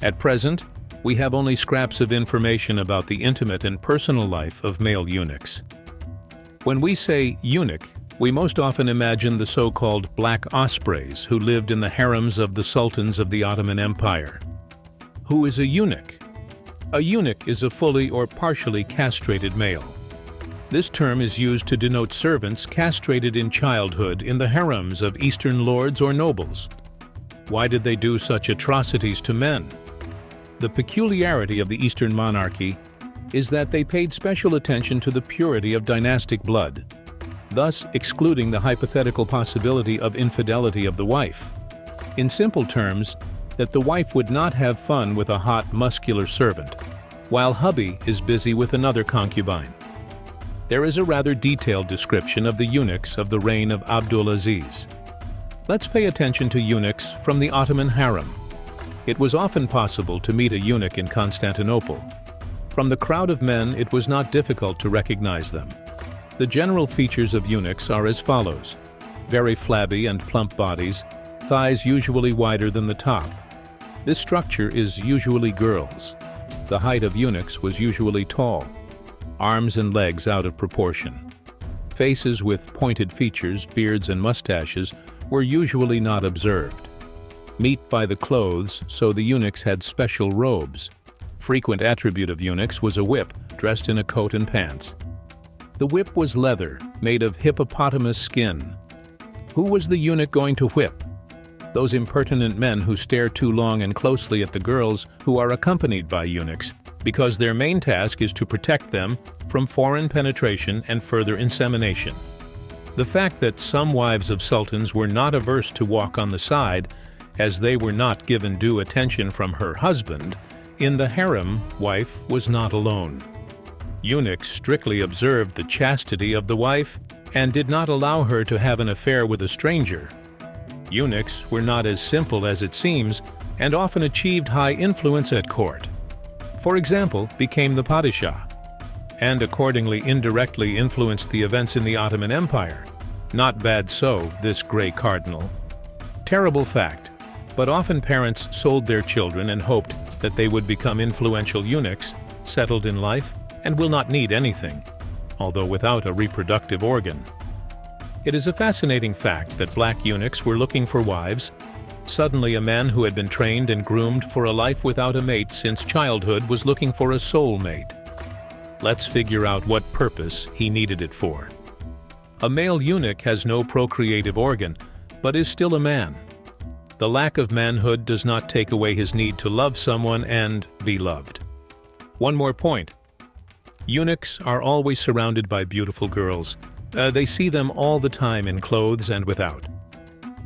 At present, we have only scraps of information about the intimate and personal life of male eunuchs. When we say eunuch, we most often imagine the so-called black ospreys who lived in the harems of the sultans of the Ottoman Empire. Who is a eunuch? A eunuch is a fully or partially castrated male. This term is used to denote servants castrated in childhood in the harems of Eastern lords or nobles. Why did they do such atrocities to men? The peculiarity of the Eastern monarchy is that they paid special attention to the purity of dynastic blood, thus excluding the hypothetical possibility of infidelity of the wife. In simple terms, that the wife would not have fun with a hot, muscular servant, while hubby is busy with another concubine. There is a rather detailed description of the eunuchs of the reign of Abdul Aziz. Let's pay attention to eunuchs from the Ottoman harem. It was often possible to meet a eunuch in Constantinople. From the crowd of men, it was not difficult to recognize them. The general features of eunuchs are as follows: very flabby and plump bodies, thighs usually wider than the top. This structure is usually girls. The height of eunuchs was usually tall, arms and legs out of proportion. Faces with pointed features, beards, and mustaches were usually not observed. Meat by the clothes, so the eunuchs had special robes. Frequent attribute of eunuchs was a whip, dressed in a coat and pants. The whip was leather, made of hippopotamus skin. Who was the eunuch going to whip? Those impertinent men who stare too long and closely at the girls who are accompanied by eunuchs, because their main task is to protect them from foreign penetration and further insemination. The fact that some wives of sultans were not averse to walk on the side, as they were not given due attention from her husband, in the harem, wife was not alone. Eunuchs strictly observed the chastity of the wife and did not allow her to have an affair with a stranger. Eunuchs were not as simple as it seems and often achieved high influence at court. For example, became the Padishah, and accordingly indirectly influenced the events in the Ottoman Empire. Not bad so, this gray cardinal. Terrible fact, but often parents sold their children and hoped that they would become influential eunuchs, settled in life, and will not need anything, although without a reproductive organ. It is a fascinating fact that black eunuchs were looking for wives. Suddenly, a man who had been trained and groomed for a life without a mate since childhood was looking for a soul mate. Let's figure out what purpose he needed it for. A male eunuch has no procreative organ, but is still a man. The lack of manhood does not take away his need to love someone and be loved. One more point. Eunuchs are always surrounded by beautiful girls. They see them all the time in clothes and without.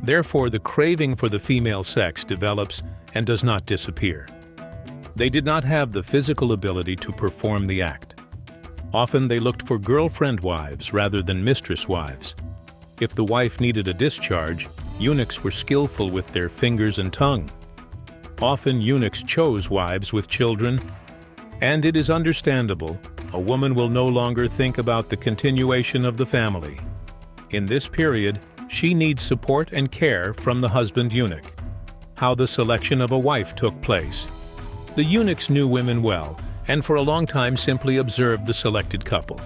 Therefore, the craving for the female sex develops and does not disappear. They did not have the physical ability to perform the act. Often they looked for girlfriend wives rather than mistress wives. If the wife needed a discharge, eunuchs were skillful with their fingers and tongue. Often eunuchs chose wives with children, and it is understandable, a woman will no longer think about the continuation of the family. In this period, she needs support and care from the husband eunuch. How the selection of a wife took place. The eunuchs knew women well, and for a long time simply observed the selected couple.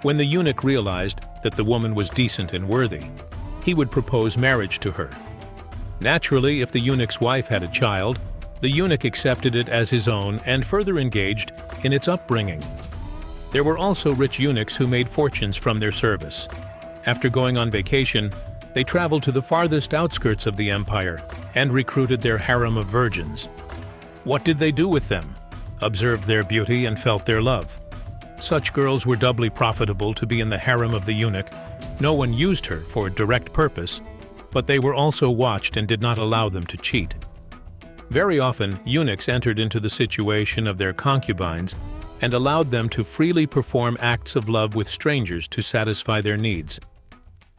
When the eunuch realized that the woman was decent and worthy, he would propose marriage to her. Naturally, if the eunuch's wife had a child, the eunuch accepted it as his own and further engaged in its upbringing. There were also rich eunuchs who made fortunes from their service. After going on vacation, they traveled to the farthest outskirts of the empire and recruited their harem of virgins. What did they do with them? Observed their beauty and felt their love. Such girls were doubly profitable to be in the harem of the eunuch. No one used her for a direct purpose, but they were also watched and did not allow them to cheat. Very often, eunuchs entered into the situation of their concubines and allowed them to freely perform acts of love with strangers to satisfy their needs.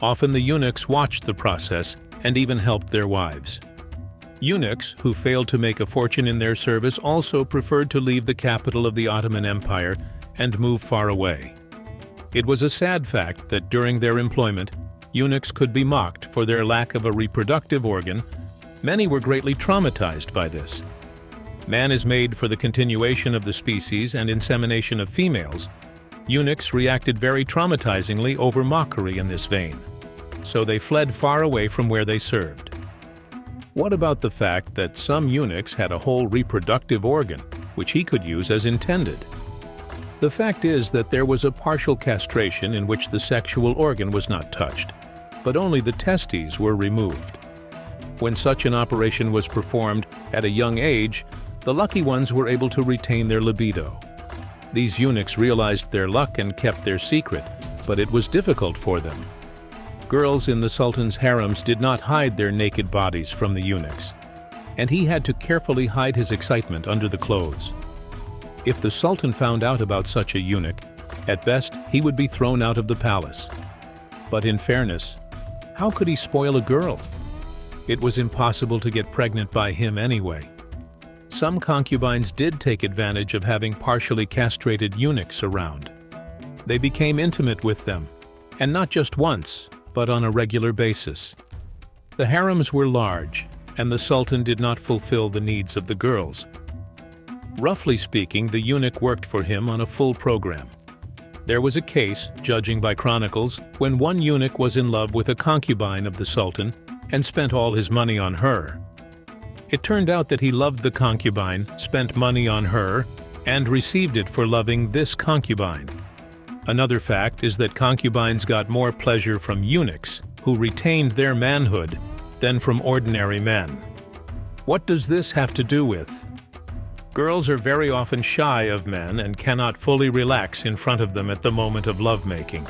Often the eunuchs watched the process and even helped their wives. Eunuchs who failed to make a fortune in their service also preferred to leave the capital of the Ottoman Empire and move far away. It was a sad fact that during their employment, eunuchs could be mocked for their lack of a reproductive organ. Many were greatly traumatized by this. Man is made for the continuation of the species and insemination of females. Eunuchs reacted very traumatizingly over mockery in this vein, so they fled far away from where they served. What about the fact that some eunuchs had a whole reproductive organ, which he could use as intended? The fact is that there was a partial castration in which the sexual organ was not touched, but only the testes were removed. When such an operation was performed at a young age, the lucky ones were able to retain their libido. These eunuchs realized their luck and kept their secret, but it was difficult for them. Girls in the Sultan's harems did not hide their naked bodies from the eunuchs, and he had to carefully hide his excitement under the clothes. If the Sultan found out about such a eunuch, at best he would be thrown out of the palace. But in fairness, how could he spoil a girl? It was impossible to get pregnant by him anyway. Some concubines did take advantage of having partially castrated eunuchs around. They became intimate with them, and not just once, but on a regular basis. The harems were large, and the Sultan did not fulfill the needs of the girls. Roughly speaking, the eunuch worked for him on a full program. There was a case, judging by chronicles, when one eunuch was in love with a concubine of the Sultan and spent all his money on her. It turned out that he loved the concubine, spent money on her, and received it for loving this concubine. Another fact is that concubines got more pleasure from eunuchs, who retained their manhood, than from ordinary men. What does this have to do with? Girls are very often shy of men and cannot fully relax in front of them at the moment of lovemaking.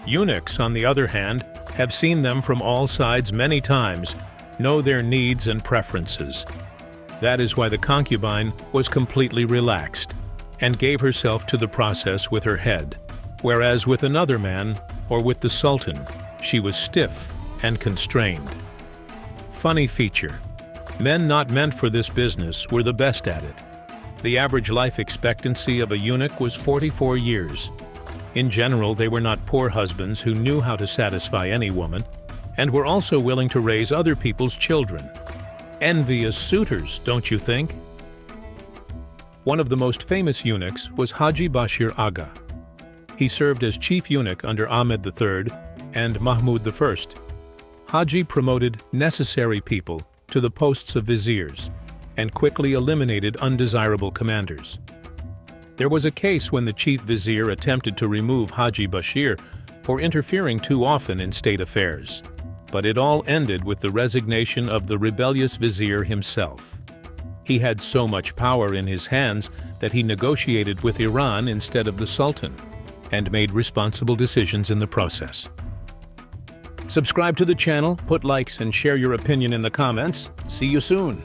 Eunuchs, on the other hand, have seen them from all sides many times, know their needs and preferences. That is why the concubine was completely relaxed and gave herself to the process with her head, whereas with another man, or with the Sultan, she was stiff and constrained. Funny feature: men not meant for this business were the best at it. The average life expectancy of a eunuch was 44 years. In general, they were not poor husbands who knew how to satisfy any woman, and were also willing to raise other people's children. Envious suitors, don't you think? One of the most famous eunuchs was Haji Bashir Aga. He served as chief eunuch under Ahmed III and Mahmud I. Haji promoted necessary people to the posts of viziers and quickly eliminated undesirable commanders. There was a case when the chief vizier attempted to remove Haji Bashir for interfering too often in state affairs, but it all ended with the resignation of the rebellious vizier himself. He had so much power in his hands that he negotiated with Iran instead of the Sultan, and made responsible decisions in the process. Subscribe to the channel, put likes, and share your opinion in the comments. See you soon!